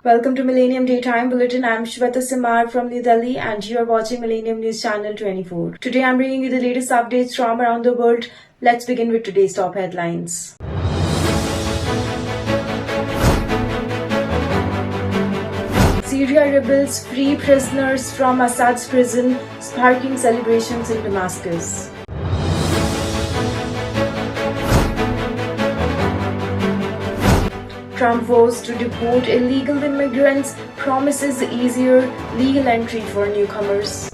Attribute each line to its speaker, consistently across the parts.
Speaker 1: Welcome to Millennium Day Time Bulletin. I'm Shweta Simar from New Delhi and you are watching Millennium News Channel 24. Today I'm bringing you the latest updates from around the world. Let's begin with today's top headlines. Syria rebels free prisoners from Assad's prison, sparking celebrations in Damascus. Trump vows to deport illegal immigrants, promises easier legal entry for newcomers.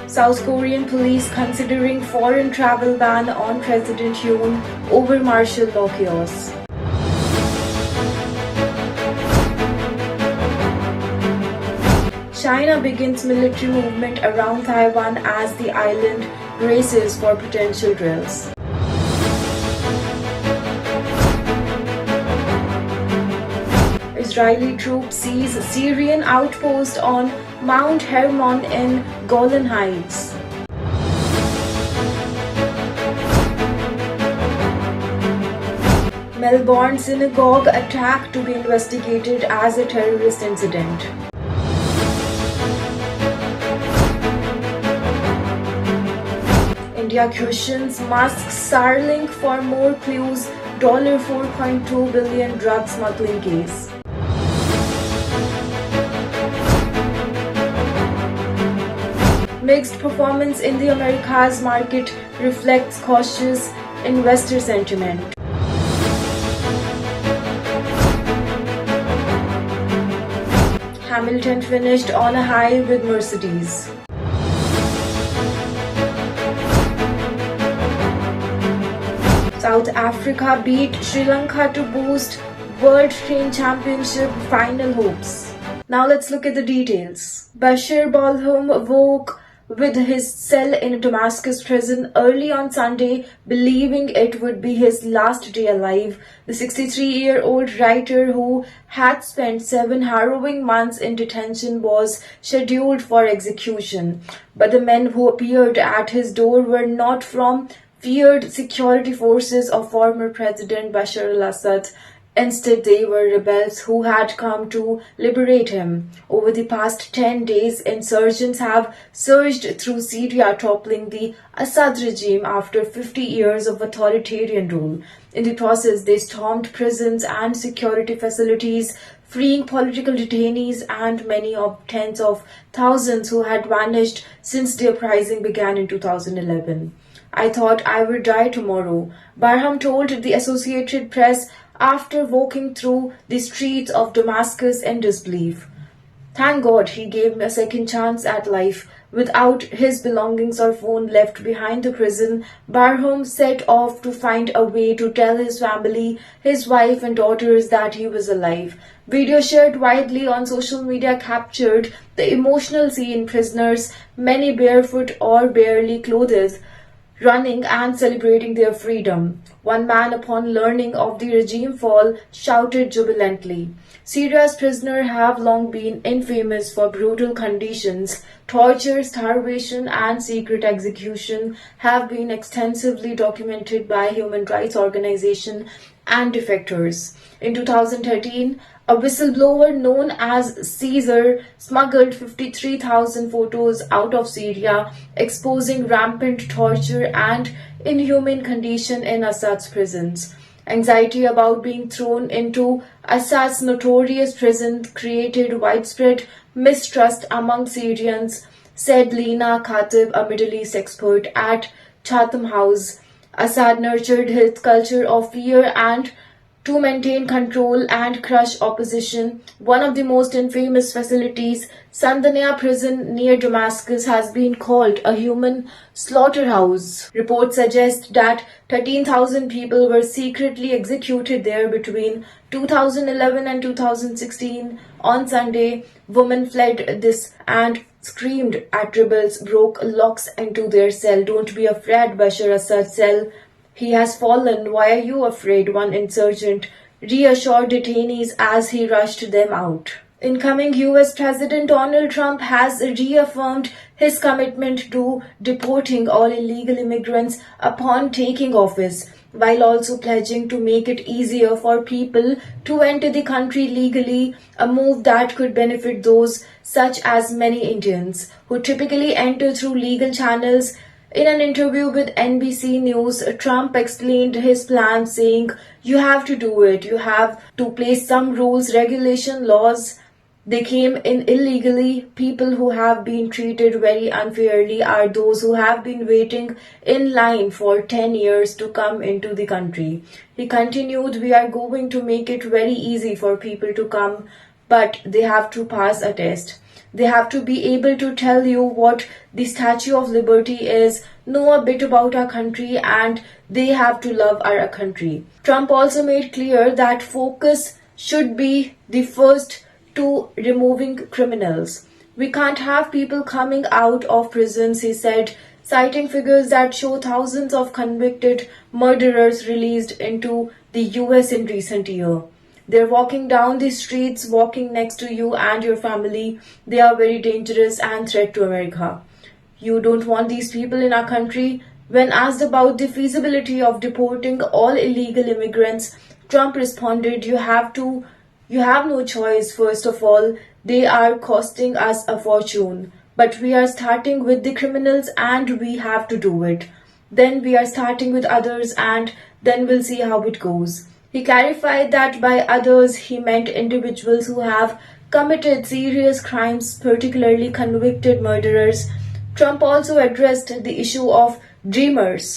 Speaker 1: South Korean police considering foreign travel ban on President Yoon over martial law chaos. China begins military movement around Taiwan as the island races for potential drills. Israeli troops seize Syrian outpost on Mount Hermon in Golan Heights. Melbourne synagogue attack to be investigated as a terrorist incident. India questions Musk's Starlink for more clues, $4.2 billion drug smuggling case. Mixed performance in the Americas market reflects cautious investor sentiment. Hamilton finished on a high with Mercedes. South Africa beat Sri Lanka to boost World Train Championship final hopes. Now let's look at the details. Bashir Balham woke with his cell in a Damascus prison early on Sunday, believing it would be his last day alive. The 63-year-old writer, who had spent 7 harrowing months in detention, was scheduled for execution. But the men who appeared at his door were not from feared security forces of former President Bashar al-Assad. Instead, they were rebels who had come to liberate him. Over the past 10 days, insurgents have surged through Syria, toppling the Assad regime after 50 years of authoritarian rule. In the process, they stormed prisons and security facilities, freeing political detainees and many of tens of thousands who had vanished since the uprising began in 2011. I thought I would die tomorrow, Barham told the Associated Press after walking through the streets of Damascus in disbelief. Thank God he gave me a second chance at life. Without his belongings or phone left behind the prison, Barham set off to find a way to tell his family, his wife and daughters that he was alive. Video shared widely on social media captured the emotional scene: prisoners, many barefoot or barely clothed, running and celebrating their freedom. One man, upon learning of the regime fall, shouted jubilantly. Syria's prisoners have long been infamous for brutal conditions. Torture, starvation, and secret execution have been extensively documented by human rights organizations and defectors. In 2013, a whistleblower known as Caesar smuggled 53,000 photos out of Syria, exposing rampant torture and inhumane conditions in Assad's prisons. Anxiety about being thrown into Assad's notorious prison created widespread mistrust among Syrians, said Lena Khatib, a Middle East expert at Chatham House. Assad nurtured his culture of fear and to maintain control and crush opposition. One of the most infamous facilities, Sandania prison near Damascus, has been called a human slaughterhouse. Reports suggest that 13,000 people were secretly executed there between 2011 and 2016. On Sunday, women fled this and screamed at rebels, broke locks into their cell. Don't be afraid, Bashar Assad cell. He has fallen. Why are you afraid? One insurgent reassured detainees as he rushed them out. Incoming US President Donald Trump has reaffirmed his commitment to deporting all illegal immigrants upon taking office, while also pledging to make it easier for people to enter the country legally, a move that could benefit those such as many Indians who typically enter through legal channels. In an interview with NBC News, Trump explained his plan, saying, "You have to do it. You have to place some rules, regulation, laws. They came in illegally. People who have been treated very unfairly are those who have been waiting in line for 10 years to come into the country." He continued, "We are going to make it very easy for people to come, but they have to pass a test. They have to be able to tell you what the Statue of Liberty is, know a bit about our country, and they have to love our country." Trump also made clear that focus should be the first to removing criminals. "We can't have people coming out of prisons," he said, citing figures that show thousands of convicted murderers released into the US in recent years. They're walking down the streets, walking next to you and your family. They are very dangerous and threat to America. You don't want these people in our country. When asked about the feasibility of deporting all illegal immigrants, Trump responded, You have no choice. First of all, they are costing us a fortune. But we are starting with the criminals and we have to do it. Then we are starting with others and then we'll see how it goes." He clarified that by others he meant individuals who have committed serious crimes, particularly convicted murderers. Trump also addressed the issue of dreamers,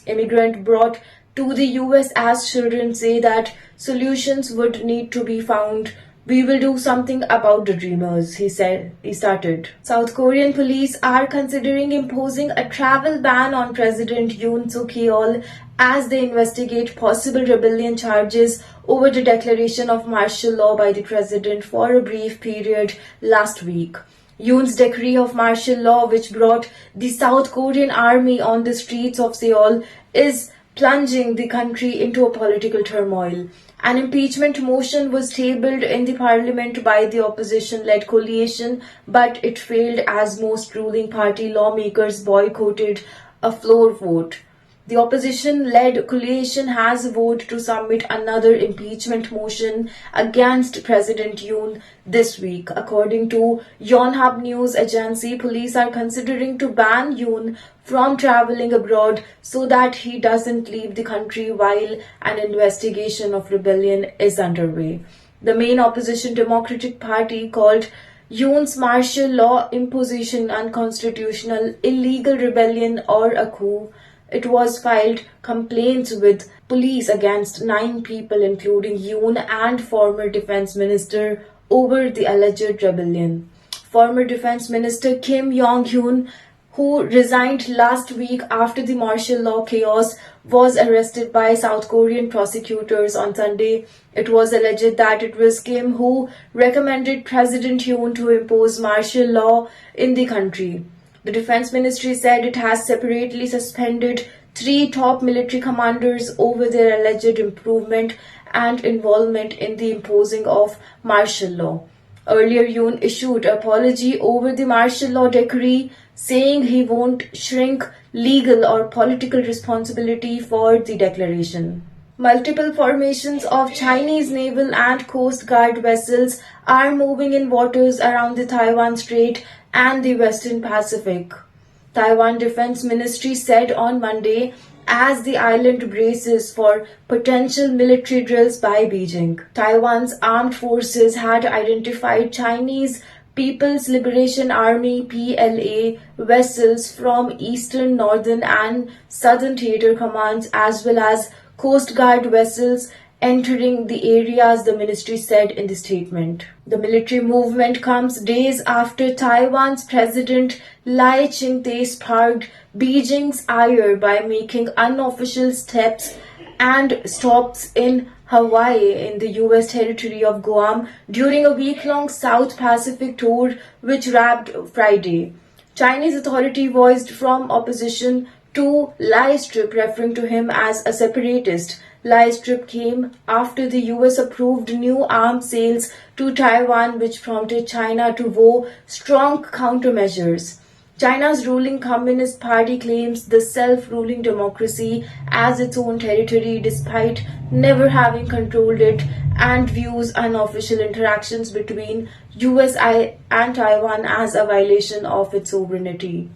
Speaker 1: immigrants brought to the US as children, say that solutions would need to be found. "We will do something about the dreamers," he said. He started. South Korean police are considering imposing a travel ban on President Yoon Suk Yeol as they investigate possible rebellion charges over the declaration of martial law by the president for a brief period last week. Yoon's decree of martial law, which brought the South Korean army on the streets of Seoul, is plunging the country into a political turmoil. An impeachment motion was tabled in the parliament by the opposition-led coalition, but it failed as most ruling party lawmakers boycotted a floor vote. The opposition-led coalition has voted to submit another impeachment motion against President Yoon this week. According to Yonhap news agency, police are considering to ban Yoon from traveling abroad so that he doesn't leave the country while an investigation of rebellion is underway. The main opposition Democratic Party called Yoon's martial law imposition unconstitutional, illegal rebellion or a coup. It was filed complaints with police against 9 people, including Yoon and former defense minister, over the alleged rebellion. Former defense minister Kim Yong-hyun, who resigned last week after the martial law chaos, was arrested by South Korean prosecutors on Sunday. It was alleged that it was Kim who recommended President Yoon to impose martial law in the country. The Defense Ministry said it has separately suspended 3 top military commanders over their alleged improvement and involvement in the imposing of martial law. Earlier, Yoon issued an apology over the martial law decree, saying he won't shrink legal or political responsibility for the declaration. Multiple formations of Chinese naval and coast guard vessels are moving in waters around the Taiwan Strait and the Western Pacific. Taiwan Defense Ministry said on Monday as the island braces for potential military drills by Beijing. Taiwan's armed forces had identified Chinese People's Liberation Army (PLA) vessels from Eastern, Northern and Southern Theater Commands as well as Coast Guard vessels entering the areas, the ministry said in the statement. The military movement comes days after Taiwan's President Lai Ching-te sparked Beijing's ire by making unofficial steps and stops in Hawaii in the US territory of Guam during a week-long South Pacific tour which wrapped Friday. Chinese authority voiced from opposition to lie strip, referring to him as a separatist. Lie strip came after the US approved new arms sales to Taiwan, which prompted China to vow strong countermeasures. China's ruling Communist Party claims the self-ruling democracy as its own territory despite never having controlled it, and views unofficial interactions between US and Taiwan as a violation of its sovereignty.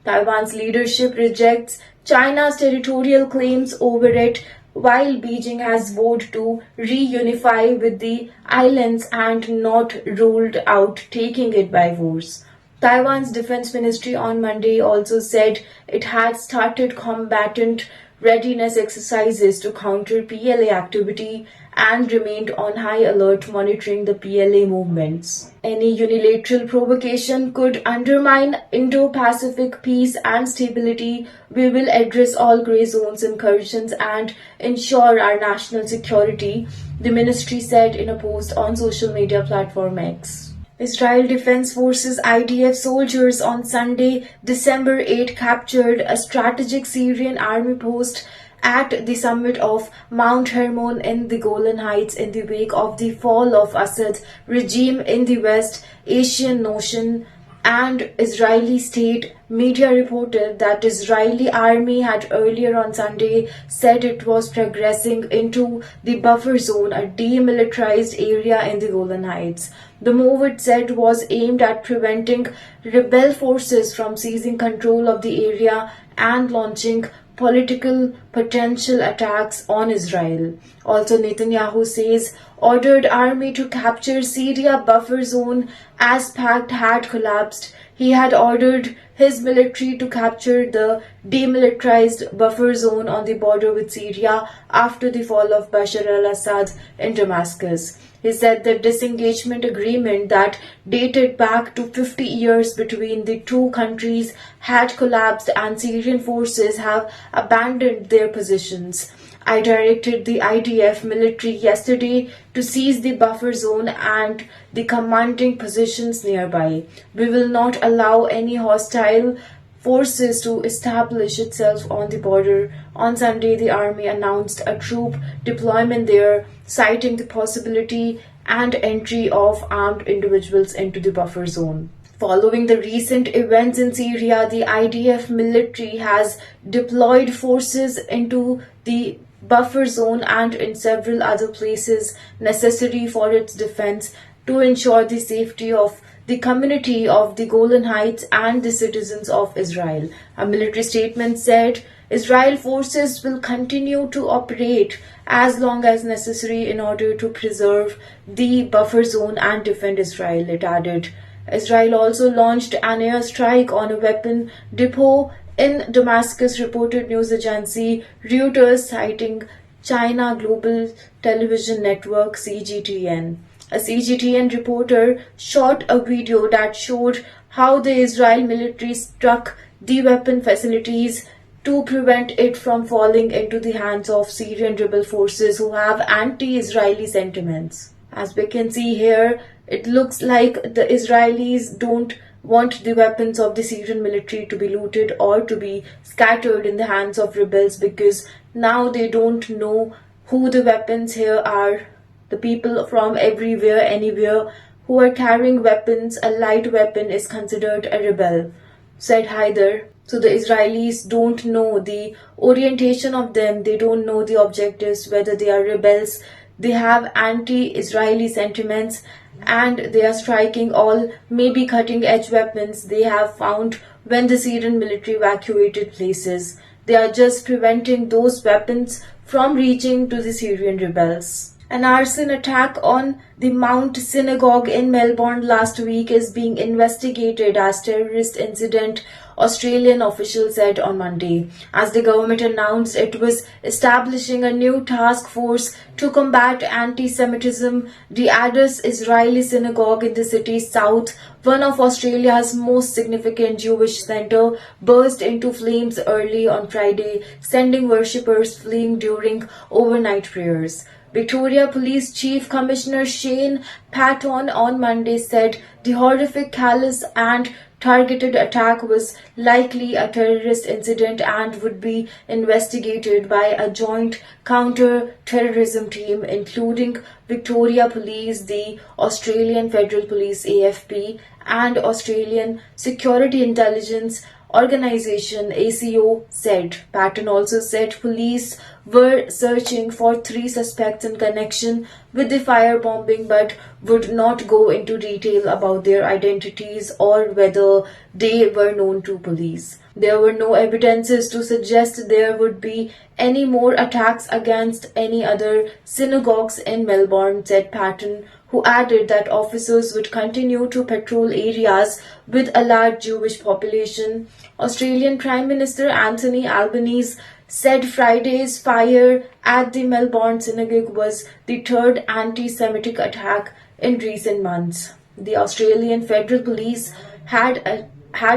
Speaker 1: Taiwan's leadership rejects China's territorial claims over it, while Beijing has vowed to reunify with the islands and not ruled out taking it by force. Taiwan's defense ministry on Monday also said it had started combatant readiness exercises to counter PLA activity and remained on high alert monitoring the PLA movements. Any unilateral provocation could undermine Indo-Pacific peace and stability. We will address all grey zones incursions and ensure our national security, the ministry said in a post on social media platform X. Israel Defense Forces IDF soldiers on Sunday, December 8, captured a strategic Syrian army post at the summit of Mount Hermon in the Golan Heights in the wake of the fall of Assad's regime in the West Asian Ocean. And Israeli state media reported that Israeli army had earlier on Sunday said it was progressing into the buffer zone, a demilitarized area in the Golan Heights. The move, it said, was aimed at preventing rebel forces from seizing control of the area and launching political potential attacks on Israel. Also, Netanyahu says ordered army to capture Syria buffer zone as pact had collapsed. He had ordered his military to capture the demilitarized buffer zone on the border with Syria after the fall of Bashar al-Assad in Damascus. He said the disengagement agreement that dated back to 50 years between the two countries had collapsed and Syrian forces have abandoned their positions. I directed the IDF military yesterday to seize the buffer zone and the commanding positions nearby. We will not allow any hostile forces to establish itself on the border. On Sunday, the army announced a troop deployment there, citing the possibility and entry of armed individuals into the buffer zone. Following the recent events in Syria, the IDF military has deployed forces into the buffer zone and in several other places necessary for its defense to ensure the safety of the community of the Golan Heights and the citizens of Israel. A military statement said Israel forces will continue to operate as long as necessary in order to preserve the buffer zone and defend Israel, it added. Israel also launched an airstrike on a weapon depot in Damascus, reported news agency Reuters, citing China Global Television Network CGTN. A CGTN reporter shot a video that showed how the Israel military struck the weapon facilities to prevent it from falling into the hands of Syrian rebel forces who have anti-Israeli sentiments. As we can see here, it looks like the Israelis don't want the weapons of the Syrian military to be looted or to be scattered in the hands of rebels, because now they don't know who the weapons here are. The people from everywhere, anywhere, who are carrying weapons, a light weapon is considered a rebel, said Haider. So the Israelis don't know the orientation of them, they don't know the objectives, whether they are rebels, they have anti-Israeli sentiments, and they are striking all maybe cutting-edge weapons they have found when the Syrian military evacuated places. They are just preventing those weapons from reaching to the Syrian rebels. An arson attack on the Mount Synagogue in Melbourne last week is being investigated as terrorist incident, Australian officials said on Monday, as the government announced it was establishing a new task force to combat anti-Semitism. The Adas Israeli synagogue in the city's south, one of Australia's most significant Jewish centre, burst into flames early on Friday, sending worshippers fleeing during overnight prayers. Victoria Police Chief Commissioner Shane Patton on Monday said the horrific, callous and targeted attack was likely a terrorist incident and would be investigated by a joint counter-terrorism team including Victoria Police, the Australian Federal Police AFP and Australian Security Intelligence Organization ACO said. Patton also said police were searching for 3 suspects in connection with the firebombing but would not go into detail about their identities or whether they were known to police. There were no evidences to suggest there would be any more attacks against any other synagogues in Melbourne, said Patton, who added that officers would continue to patrol areas with a large Jewish population. Australian Prime Minister Anthony Albanese said Friday's fire at the Melbourne synagogue was the third anti-Semitic attack in recent months. The Australian Federal Police had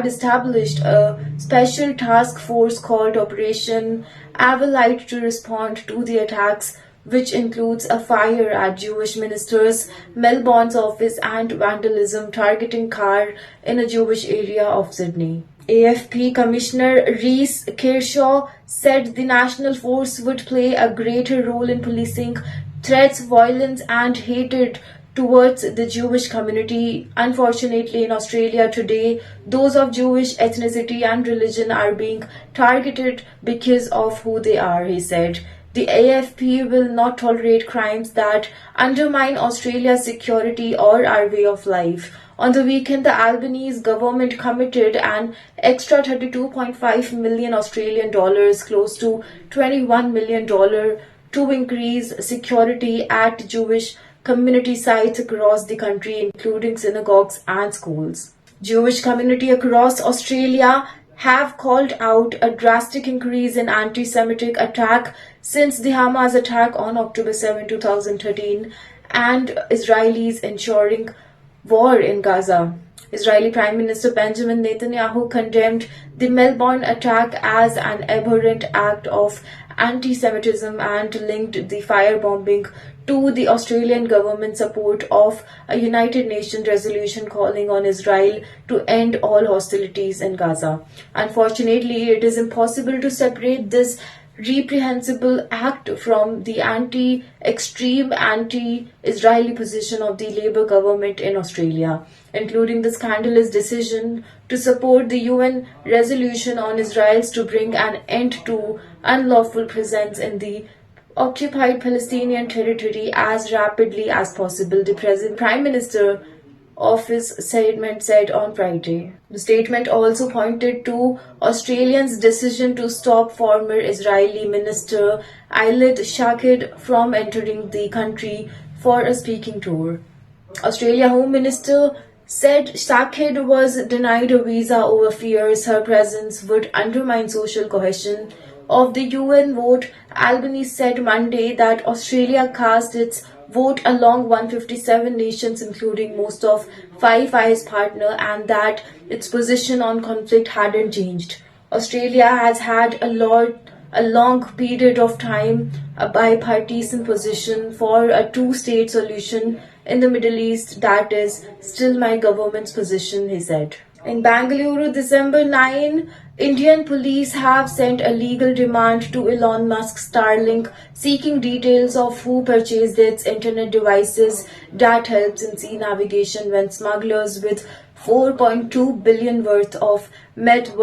Speaker 1: established a special task force called Operation Avalite to respond to the attacks, which includes a fire at Jewish minister's Melbourne's office and vandalism targeting car in a Jewish area of Sydney. AFP Commissioner Reece Kershaw said the national force would play a greater role in policing threats, violence and hatred towards the Jewish community. Unfortunately, in Australia today, those of Jewish ethnicity and religion are being targeted because of who they are, he said. The AFP will not tolerate crimes that undermine Australia's security or our way of life. On the weekend, the Albanese government committed an extra $32.5 million Australian dollars, close to $21 million, to increase security at Jewish community sites across the country, including synagogues and schools. Jewish community across Australia have called out a drastic increase in anti-Semitic attack since the Hamas attack on October 7, 2013 and Israelis ensuring war in Gaza. Israeli Prime Minister Benjamin Netanyahu condemned the Melbourne attack as an abhorrent act of anti-Semitism and linked the firebombing to the Australian government's support of a United Nations resolution calling on Israel to end all hostilities in Gaza. Unfortunately, it is impossible to separate this reprehensible act from the extreme anti-Israeli position of the Labour government in Australia, including the scandalous decision to support the UN resolution on Israel's to bring an end to unlawful presence in the occupied Palestinian territory as rapidly as possible, the Prime Minister Office statement said on Friday. The statement also pointed to Australians' decision to stop former Israeli Minister Ayelet Shaked from entering the country for a speaking tour. Australia Home Minister said Shaked was denied a visa over fears her presence would undermine social cohesion of the UN vote. Albanese said Monday that Australia cast its vote along 157 nations, including most of Five Eyes partner, and that its position on conflict hadn't changed. Australia has had a long period of time a bipartisan position for a two-state solution in the Middle East. That is still my government's position, he said. In Bangalore, December 9, Indian police have sent a legal demand to Elon Musk's Starlink, seeking details of who purchased its internet devices that helps in sea navigation when smugglers with $4.2 billion worth of meth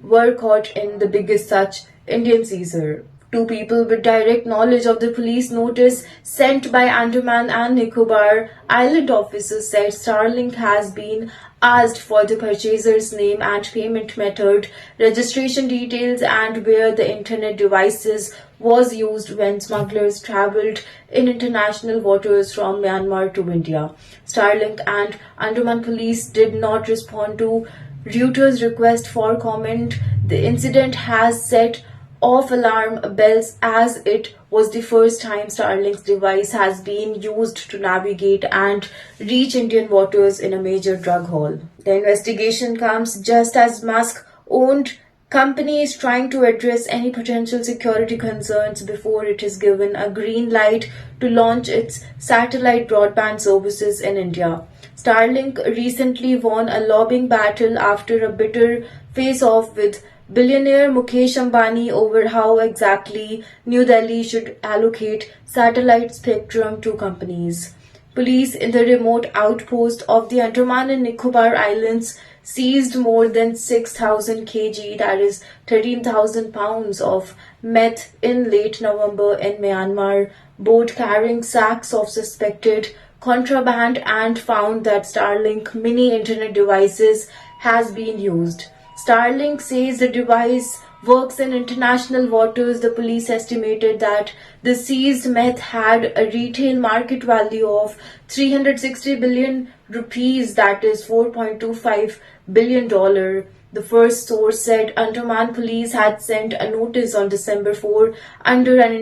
Speaker 1: were caught in the biggest such Indian seizure. Two people with direct knowledge of the police notice sent by Andaman and Nicobar Island officers said Starlink has been asked for the purchaser's name and payment method, registration details, and where the internet devices was used when smugglers traveled in international waters from Myanmar to India. Starlink and Andaman police did not respond to Reuters' request for comment. The incident has set off alarm bells as it was the first time Starlink's device has been used to navigate and reach Indian waters in a major drug haul. The investigation comes just as Musk owned company is trying to address any potential security concerns before it is given a green light to launch its satellite broadband services in India. Starlink recently won a lobbying battle after a bitter face-off with billionaire Mukesh Ambani over how exactly New Delhi should allocate satellite spectrum to companies. Police in the remote outpost of the Andaman and Nicobar Islands seized more than 6,000 kg, that is 13,000 pounds of meth in late November in Myanmar, boat carrying sacks of suspected contraband, and found that Starlink mini internet devices has been used. Starlink says the device works in international waters. The police estimated that the seized meth had a retail market value of 360 billion rupees, that is $4.25 billion. The first source said Andaman police had sent a notice on December 4 under an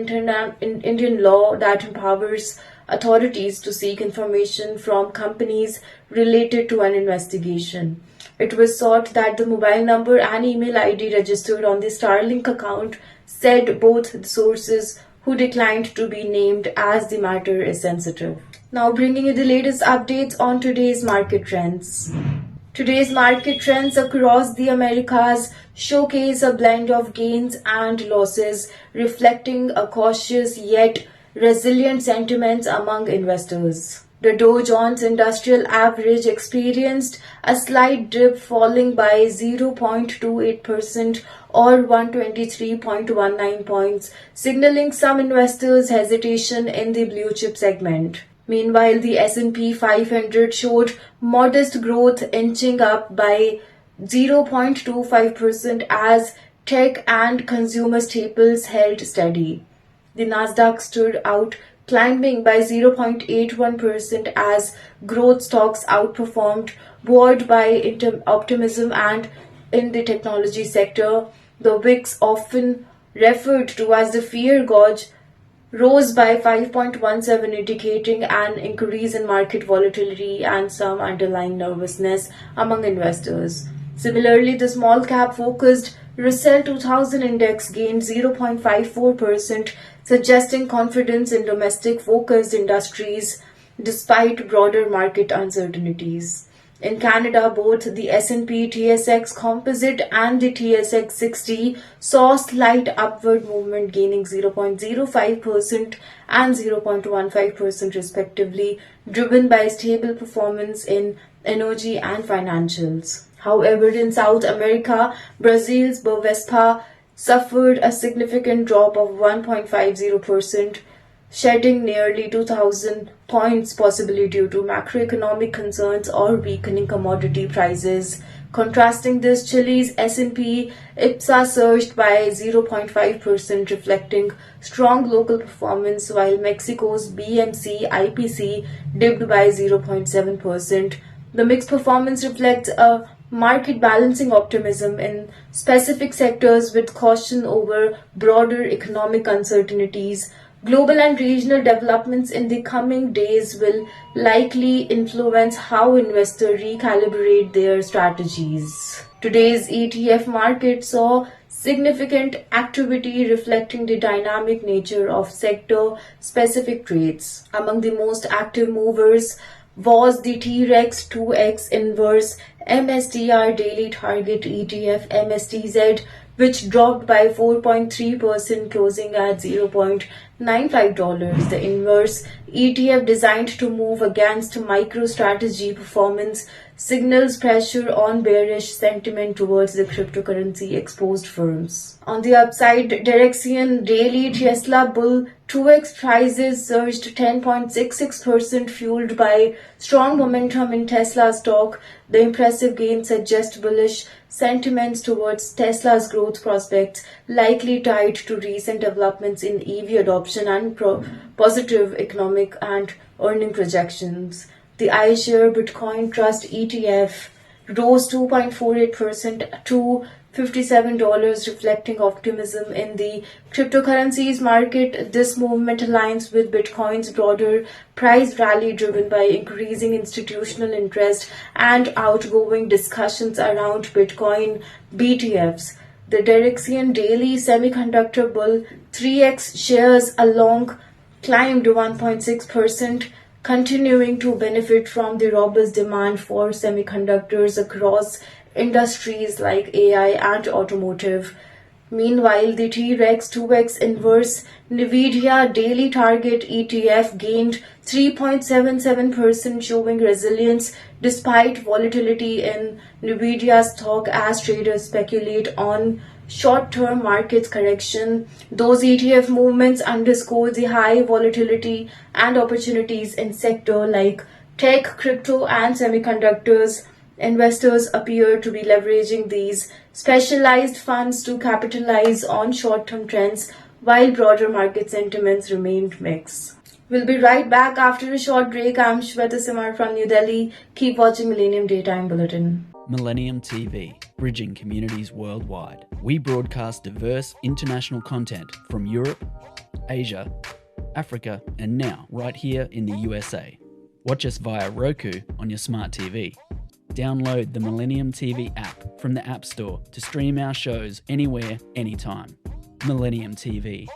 Speaker 1: Indian law that empowers authorities to seek information from companies related to an investigation. It was sought that the mobile number and email ID registered on the Starlink account, said both the sources, who declined to be named as the matter is sensitive. Now bringing you the latest updates on today's market trends. Today's market trends across the Americas showcase a blend of gains and losses, reflecting a cautious yet resilient sentiments among investors. The Dow Jones Industrial Average experienced a slight dip, falling by 0.28% or 123.19 points, signaling some investors' hesitation in the blue chip segment. Meanwhile, the S&P 500 showed modest growth, inching up by 0.25% as tech and consumer staples held steady. The Nasdaq stood out, climbing by 0.81% as growth stocks outperformed, buoyed by optimism and in the technology sector. The VIX, often referred to as the fear gauge, rose by 5.17, indicating an increase in market volatility and some underlying nervousness among investors. Similarly, the small cap focused Russell 2000 index gained 0.54%, suggesting confidence in domestic focused industries despite broader market uncertainties. In Canada, both the S&P TSX Composite and the TSX 60 saw slight upward movement, gaining 0.05% and 0.15% respectively, driven by stable performance in energy and financials. However, in South America, Brazil's Bovespa suffered a significant drop of 1.50%, shedding nearly 2,000 points, possibly due to macroeconomic concerns or weakening commodity prices. Contrasting this, Chile's S&P IPSA surged by 0.5%, reflecting strong local performance, while Mexico's BMC IPC dipped by 0.7%. The mixed performance reflects a market balancing optimism in specific sectors with caution over broader economic uncertainties. Global and regional developments in the coming days will likely influence how investors recalibrate their strategies. Today's ETF market saw significant activity, reflecting the dynamic nature of sector-specific trades. Among the most active movers was the T-Rex 2X Inverse MSTR Daily Target ETF MSTZ, which dropped by 4.3%, closing at $0.95. The inverse ETF, designed to move against MicroStrategy performance, signals pressure on bearish sentiment towards the cryptocurrency exposed firms. On the upside direction, daily Tesla Bull 2X prices surged 10.66%, fueled by strong momentum in Tesla stock. The impressive gains suggest bullish sentiments towards Tesla's growth prospects, likely tied to recent developments in EV adoption and positive economic and earning projections. The iShare Bitcoin Trust ETF rose 2.48% to $57, reflecting optimism in the cryptocurrencies market. This movement aligns with Bitcoin's broader price rally, driven by increasing institutional interest and outgoing discussions around Bitcoin BTFs. The Derexian Daily Semiconductor Bull 3x shares along climbed 1.6%, continuing to benefit from the robust demand for semiconductors across industries like AI and automotive. Meanwhile, the T-Rex 2x inverse Nvidia daily target ETF gained 3.77%, showing resilience despite volatility in Nvidia's stock as traders speculate on short-term markets correction. Those ETF movements underscore the high volatility and opportunities in sectors like tech, crypto, and semiconductors. Investors appear to be leveraging these specialized funds to capitalize on short-term trends while broader market sentiments remained mixed. We'll be right back after a short break. I'm Shweta Simar from New Delhi. Keep watching Millennium Daytime Bulletin.
Speaker 2: Millennium TV, bridging communities worldwide. We broadcast diverse international content from Europe, Asia, Africa, and now right here in the USA. Watch us via Roku on your smart TV. Download the Millennium TV app from the App Store to stream our shows anywhere, anytime. Millennium TV.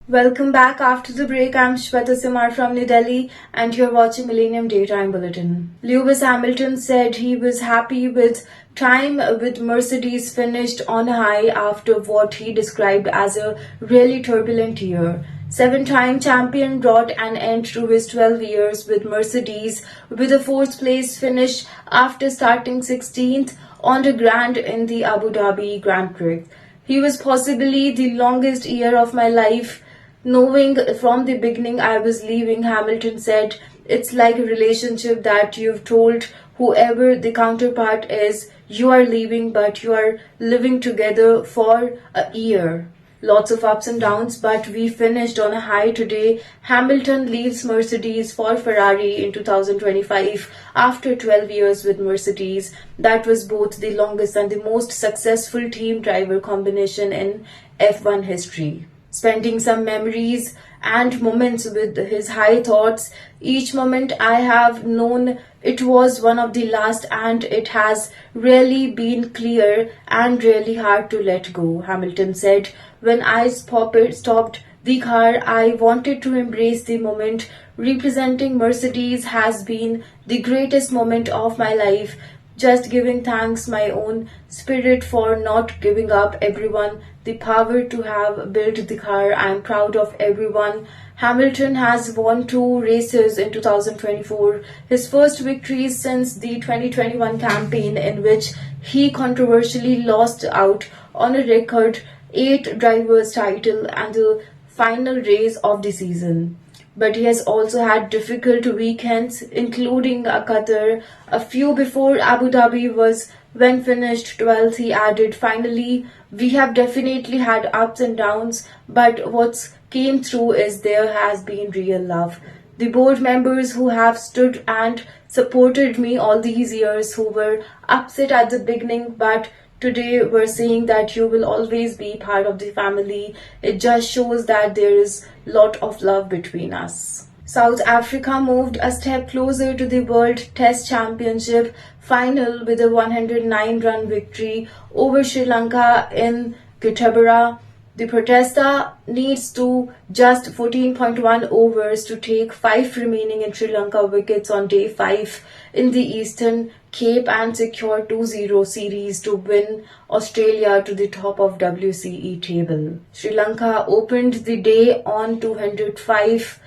Speaker 1: Welcome back after the break. I'm Shweta Simar from New Delhi and you're watching Millennium Daytime Bulletin. Lewis Hamilton said he was happy with time with Mercedes finished on a high after what he described as a really turbulent year. Seven-time champion brought an end to his 12 years with Mercedes with a fourth-place finish after starting 16th on the Grand in the Abu Dhabi Grand Prix. He was possibly the longest year of my life. Knowing from the beginning I was leaving, Hamilton said, it's like a relationship that you've told whoever the counterpart is you are leaving, but you are living together for a year. Lots of ups and downs, but we finished on a high today. Hamilton leaves Mercedes for Ferrari in 2025 after 12 years with Mercedes. That was both the longest and the most successful team driver combination in F1 history. Spending some memories and moments with his high thoughts. Each moment I have known it was one of the last, and it has really been clear and really hard to let go, Hamilton said. When I stopped the car, I wanted to embrace the moment. Representing Mercedes has been the greatest moment of my life. Just giving thanks my own spirit for not giving up. Everyone the power to have built the car. I am proud of everyone. Hamilton has won 2 races in 2024, his first victories since the 2021 campaign, in which he controversially lost out on a record 8 drivers title and the final race of the season. But he has also had difficult weekends, including Qatar. A few before Abu Dhabi was when finished 12th, he added, finally, we have definitely had ups and downs, but what's came through is there has been real love. The board members who have stood and supported me all these years, who were upset at the beginning, but today we're saying that you will always be part of the family. It just shows that there is a lot of love between us. South Africa moved a step closer to the World Test Championship final with a 109-run victory over Sri Lanka in Peterborough. The protester needs to just 14.1 overs to take 5 remaining in Sri Lanka wickets on day 5 in the Eastern Cape and secure 2-0 series to win Australia to the top of WCE table. Sri Lanka opened the day on 205,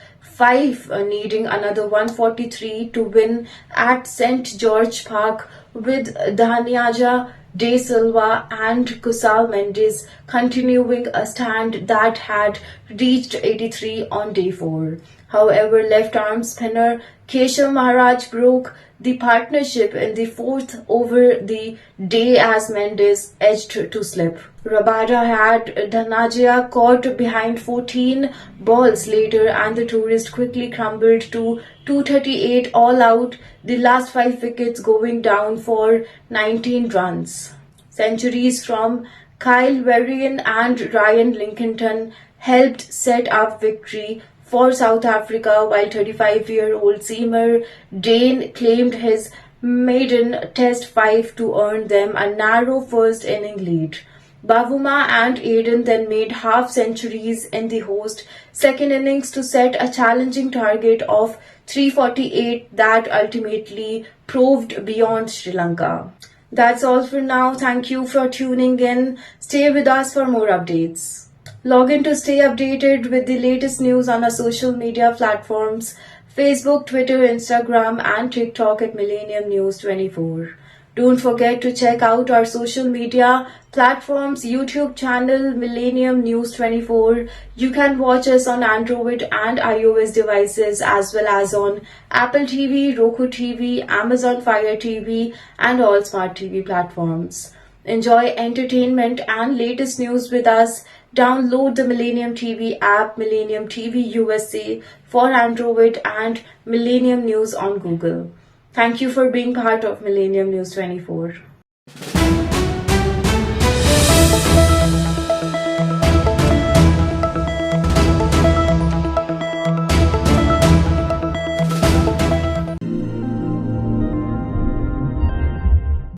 Speaker 1: needing another 143 to win at St George Park, with Dhaniaja De Silva and Kusal Mendes continuing a stand that had reached 83 on day 4. However, left-arm spinner Keshav Maharaj broke the partnership in the 4th over the day as Mendes edged to slip. Rabada had Dhanajaya caught behind 14 balls later, and the tourist quickly crumbled to 238 all out, the last 5 wickets going down for 19 runs. Centuries from Kyle Varian and Ryan Lincolnton helped set up victory for South Africa, while 35-year-old seamer Dane claimed his maiden Test 5 to earn them a narrow first inning lead. Bavuma and Aiden then made half centuries in the host second innings to set a challenging target of 348 that ultimately proved beyond Sri Lanka. That's all for now. Thank you for tuning in. Stay with us for more updates. Log in to stay updated with the latest news on our social media platforms Facebook, Twitter, Instagram, and TikTok at Millennium News 24. Don't forget to check out our social media platforms YouTube channel Millennium News 24. You can watch us on Android and iOS devices as well as on Apple TV, Roku TV, Amazon Fire TV, and all smart TV platforms. Enjoy entertainment and latest news with us. Download the Millennium TV app, Millennium TV USA for Android and Millennium News on Google. Thank you for being part of Millennium News 24.